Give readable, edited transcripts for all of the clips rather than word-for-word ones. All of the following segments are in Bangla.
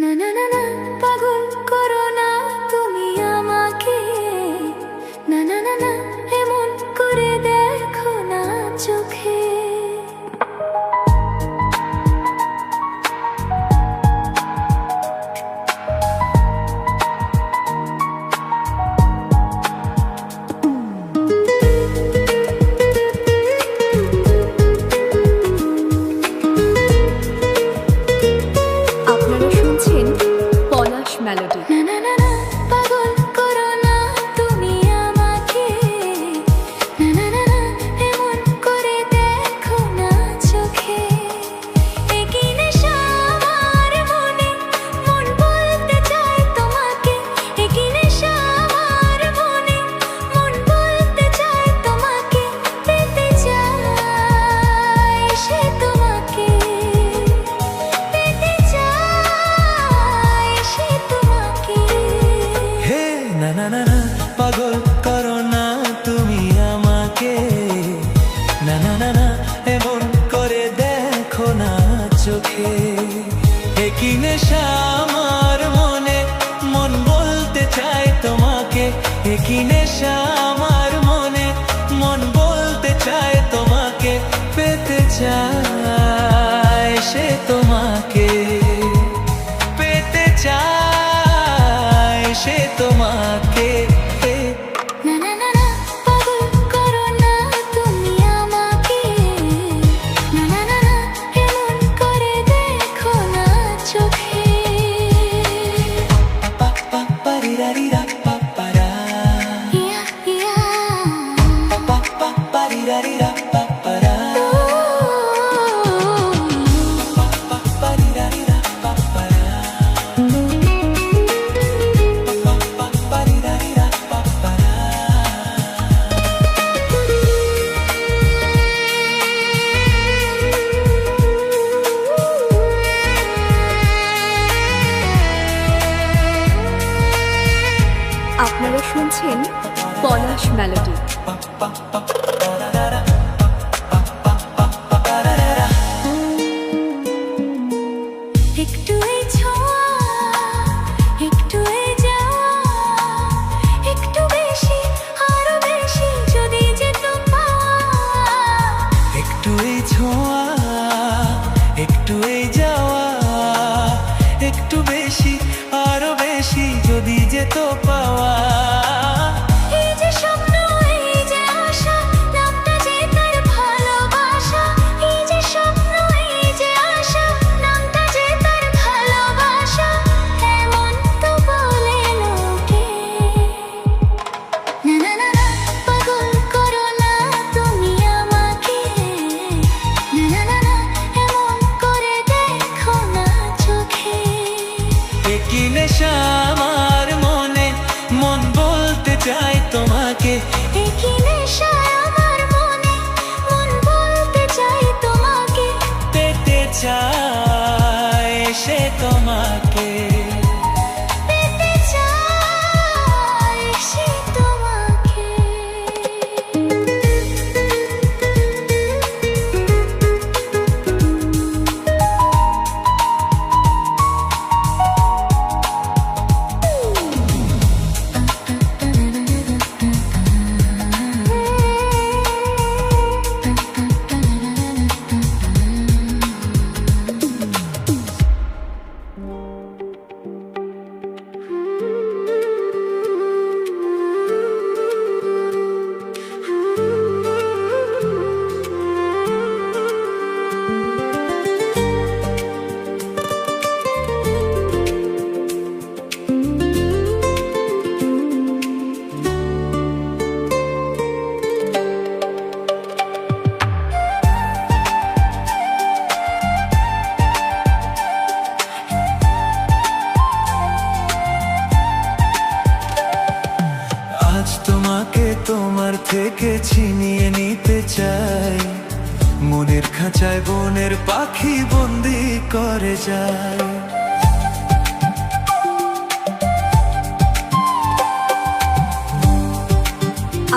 না না না না, পাগল করো না তুমি আমাকে। না না না না, এমন করে দেখো না চোখে। আপনারা শুনছেন পলাশ মেলোডি। না না না না, পাগল করো না তুমি আমাকে। না না না না, এমন করে দেখো না চোখে। একই নেশা আমার মনে, মন বলতে চায় তোমাকে। একই নেশা আমার মনে, মন বলতে চায় তোমাকে। পেতে চায় সে তোমাকে, পেতে চায় সে তোমাকে। হে না না না না, পাগল করো না তুমি আমাকে। না না না না, এমন করে দেখো না চোখে। একই নেশা আমার মনে, মন বলতে চায় তোমাকে। একই নেশা আমার মনে, মন বলতে চায় তোমাকে। পেতে চায় সে তোমাকে, পেতে চায় সে তোমাকে। না না না না, পাগল করো না তুমি আমাকে। না না না না, এমন করে দেখো না চোখে। পা পা পারিরারিরা পা পারা, ইয়া ইয়া পা পা পারিরারিরা পা পারা, পা পা পারিরারিরা পা পারা, পা পা পারিরারিরা পা পারা। আপনারা শুনছেন পলাশ মেলোডি। একটু এই ছোঁয়া, একটু এই যাওয়া, একটু বেশি আরো বেশি যদি যেত পাওয়া। একটু এই ছোঁয়া, একটু এই যাওয়া, একটু বেশি আরো বেশি যদি যেত পাওয়া। এই যে স্বপ্ন, এই যে আশা, নামটা যে তার ভালোবাসা। এই যে স্বপ্ন, এই যে আশা, নামটা যে তার ভালোবাসা। এমন তো বলে লোকে। না না না না, পাগল করো না তুমি আমাকে। না না না না, এমন করে দেখো না চোখে। একই নেশা আমার মনে, মন বলতে চায় তোমাকে। একই নেশা আমার মনে, মন বলতে চাই তোমাকে। পেতে চায় সে তোমাকে, পেতে চাই সে তোমাকে। আজ তোমাকে তোমার থেকে ছিনিয়ে নিতে চাই। মনের খাঁচায় বনের পাখি বন্দি করে যায়।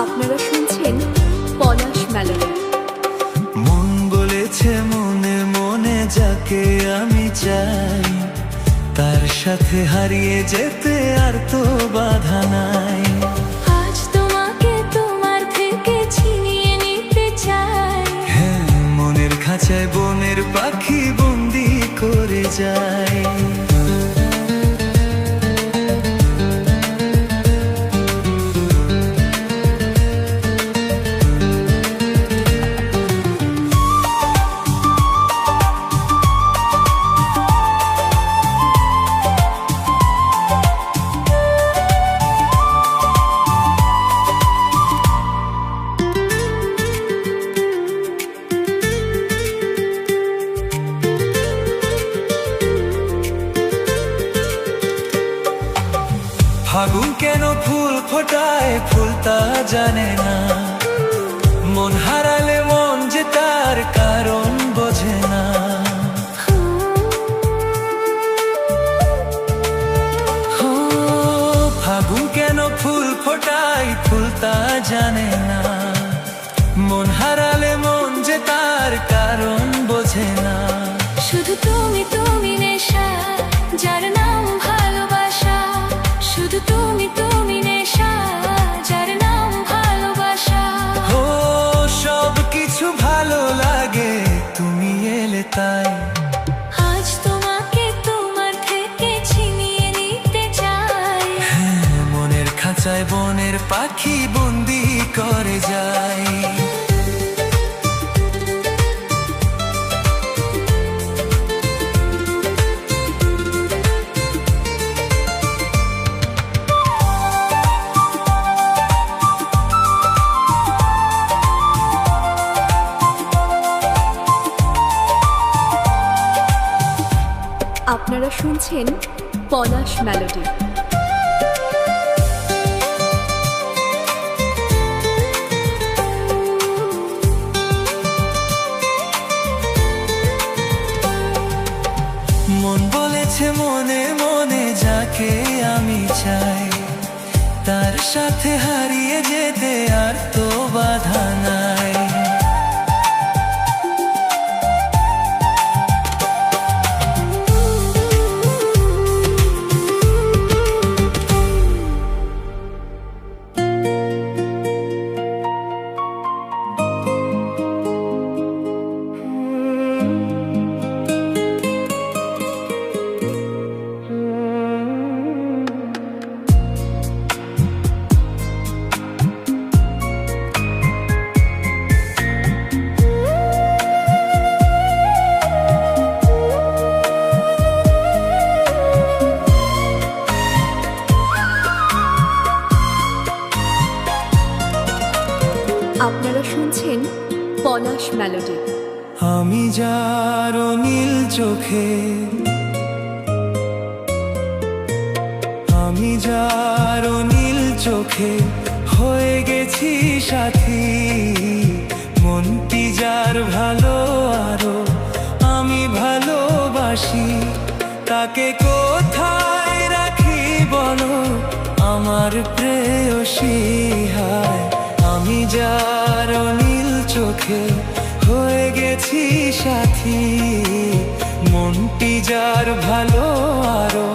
আপনারা শুনছেন পলাশ মেলোডি। মন বলেছে মনে মনে যাকে আমি চাই, তার তার সাথে হারিয়ে যেতে আর তো বাধা নাই। আজ তোমাকে তোমার থেকে ছিনিয়ে নিতে চাই। হ্যাঁ, মনের খাঁচায় বনের পাখি বন্দি করে যায়। ফাগুন কেন ফুল ফোটায় ফুল তা জানে না, মন হারালে মন যে তার কারণ বোঝে না। ও, ফাগুন কেন ফুল ফোটায় ফুল তা জানে না, মন হারালে মন যে তার কারণ বোঝে না। শুধু তুমি তুমি নেশা, যার নাম ভালোবাসা। শুধু তুমি তুমি নেশা, যার নাম ভালোবাসা। ও, সব কিছু ভালো লাগে তুমি এলে তাই। আজ তোমাকে তোমার থেকে ছিনিয়ে নিতে চাই। হ্যাঁ, মনের খাঁচায় বনের পাখি বন্দি করে যায়। আপনারা শুনছেন পলাশ মেলোডি। মন বলেছে মনে মনে যাকে আমি চাই, তার সাথে হারিয়ে যেতে আর তো বাধা নাই। আপনারা শুনছেন পলাশ মেলোডি। আমি যার নীল চোখে, আমি যার নীল চোখে হয়ে গেছি সাথী। মনটি যার ভালো আরো আমি ভালোবাসি, তাকে কোথায় রাখি বলো আমার প্রেয়সী। হায়, আমি যার নীল চোখে হয়ে গেছি সাথী। মনটি যার ভালো আরো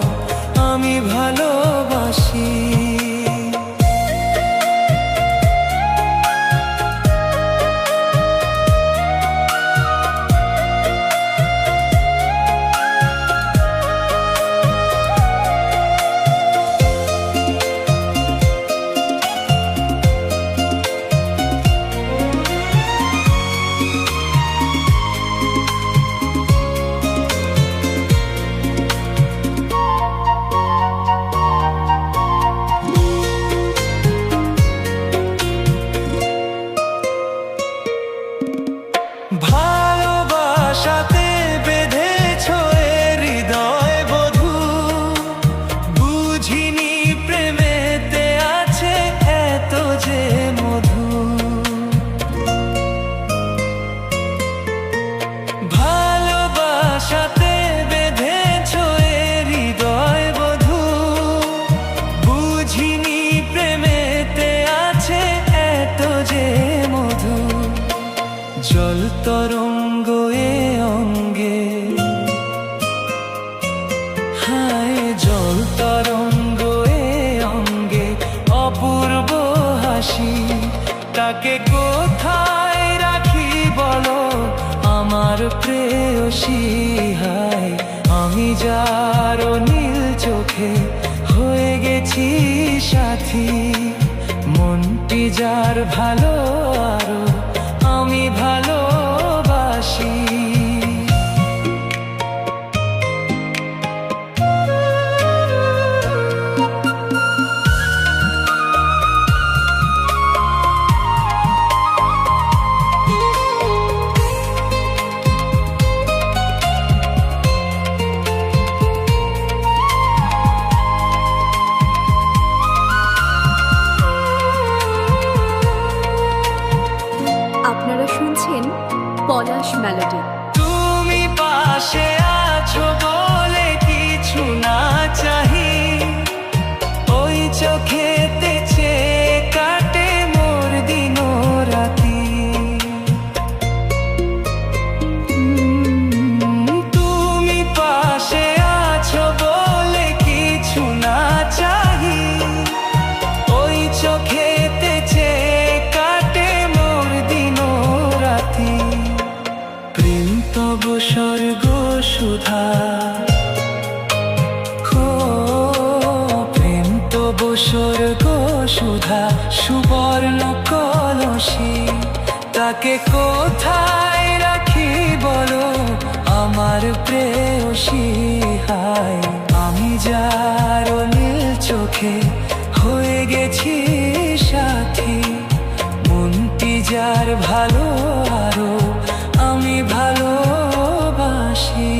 আমি ভালোবাসি। তরঙ্গ এ অঙ্গে অপূর্ব হাসি, তাকে কোথায় রাখি বলো আমার প্রেয়সী। হায় আমি যার নীল চোখে হয়ে গেছি সাথী, মনটি যার ভালো আরো আমি ভালোবাসি। আপনারা শুনছেন পলাশ মেলোডি। তুমি পাশে আছো বলে কিছু না চাহি, ওই চোখেতে চেয়ে কাটে মোর দিন রাতি। তুমি পাশে আছো বলে কিছু না চাহি, ওই চোখেতে চেয়ে কাটে মোর দিন রাতি। প্রেম তব স্বর্গ সুধা, প্রেম তব স্বর্গ সুধা সুবর্ণ কলসী, তাকে কোথায় রাখি বলো আমার প্রেয়সী। হায় আমি যার নীল চোখে হয়ে গেছি সাথী, মনটি যার ভালো আরো আমি ভালোবাসি।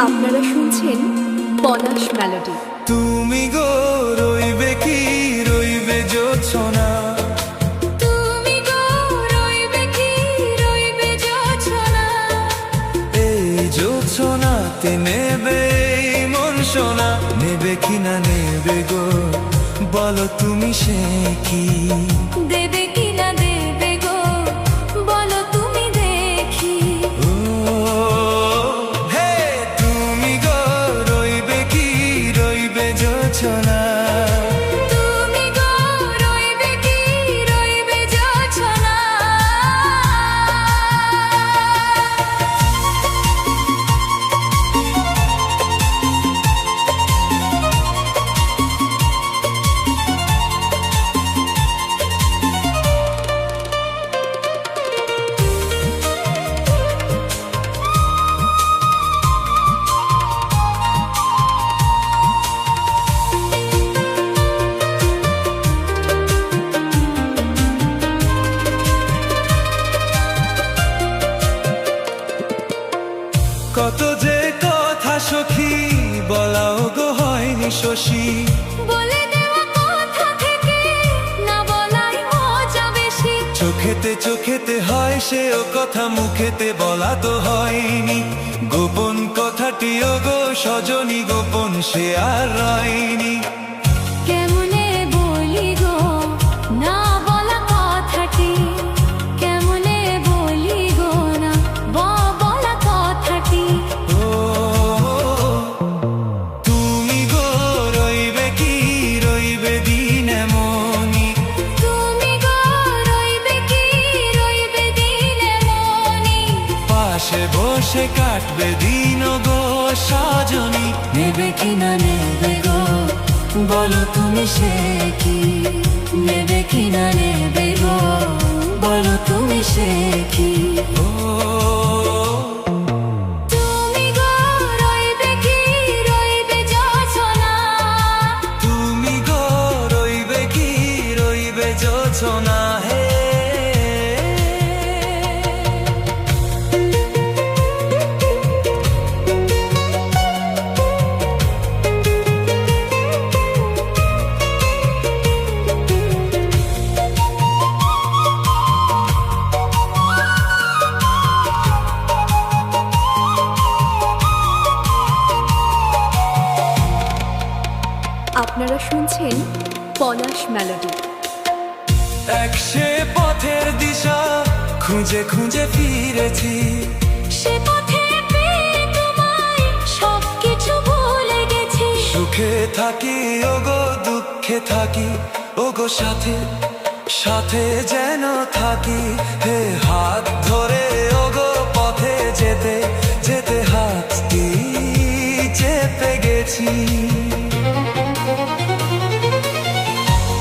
আপনারা শুনছেন পলাশ মেলোডি। তুমি গো রইবে কি রইবে জোছনা, তুমি গো রইবে কি রইবে জোছনা, এই জোছনাতে নেবে এই মন সোনা, নেবে কি না নেবে গো বলো তুমি সে কি। দেবে কি না দেবে গো বলো তুমি দেখি। ও হে তুমি গো রইবে কি রইবে জোছনা, তুমি গো রইবে কি রইবে জোছনা। কত যে কথা সখী বলাও গো হয়নি শশী, বলে দেওয়া কথা থেকে না বলাই মজা বেশি। চোখেতে চোখেতে হয় সে ও কথা মুখেতে বলা তো হয়নি, গোপন কথাটিও গো সজনী গোপন সে আর রয়নি। কেমনে বলি গো না বলা কথাটি, কেমনে বলি গো না বলা কথাটি। ও তুমি গো রইবে কি রইবে দিন এমনি, তুমি গো রইবে কি রইবে দিন এমনি। পাশে বসে কাটবে দিন গো সজনী, নেবে কি না নেবে গো বলো তুমি সে কি, নেবে কি না নেবে গো যোছনা হে। আপনারা শুনছেন পলাশ মেলোডি। একসে পথের দিশা খুঁজে খুঁজে ফিরেছি, সে পথে পেয়ে তোমায় সবকিছু ভুলে গেছি। সুখে থাকি ওগো দুঃখে থাকি ওগো সাথে সাথে যেন থাকি হে। হাত ধরে ওগো পথে যেতে যেতে হাতটি চেপে গেছি।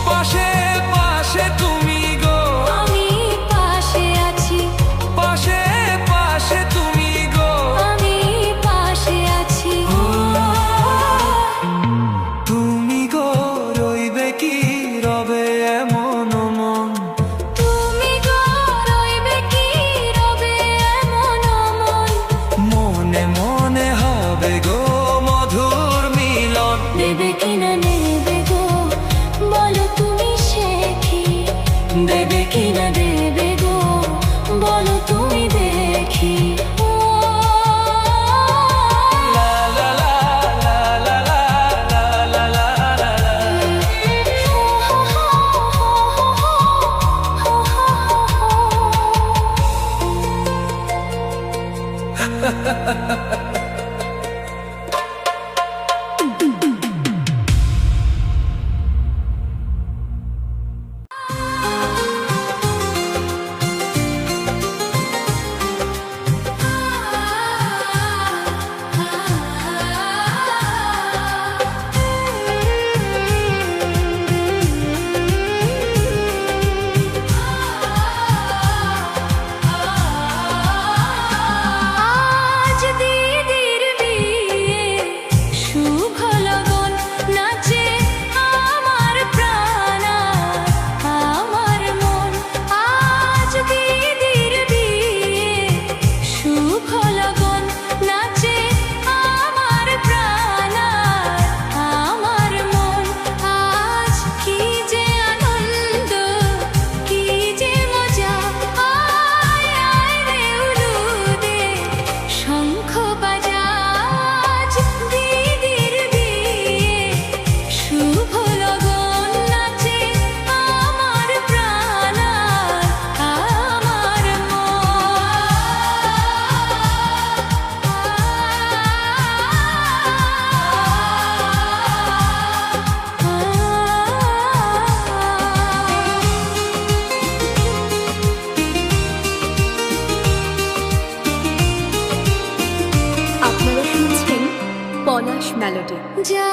পাশে পাশে তুমি গো, আমি পাশে আছি, পাশে পাশে তুমি গো, আমি পাশে আছি। তুমি গো রইবে কি রবে এমন মন, তুমি গো রইবে কি রবে এমন মন। মনে মনে হবে গো মধুর মিলন। দেবে কিনা নেবে গো বলো তুমি সে কি, দেবে কিনা দেবে গো বলো তুমি দেখি। ও লা লা লা লা লা লা লা লা লা লা। আজ দিদির বিয়ে, শুভ লগন, নাচে আমার প্রাণ আমার মন। আজ দিদির বিয়ে, শুভ লগন, নাচে আমার প্রাণ আমার মন। আজ কি যে আনন্দ, কি যে মজা, আয় আয় রে উলুদে শঙ্খ বাজা। আজ দিদির বিয়ে, শুভ লগন, নাচে আমার প্রাণ আমার আপনারা শুনছেন পলাশ মেলোডি। যা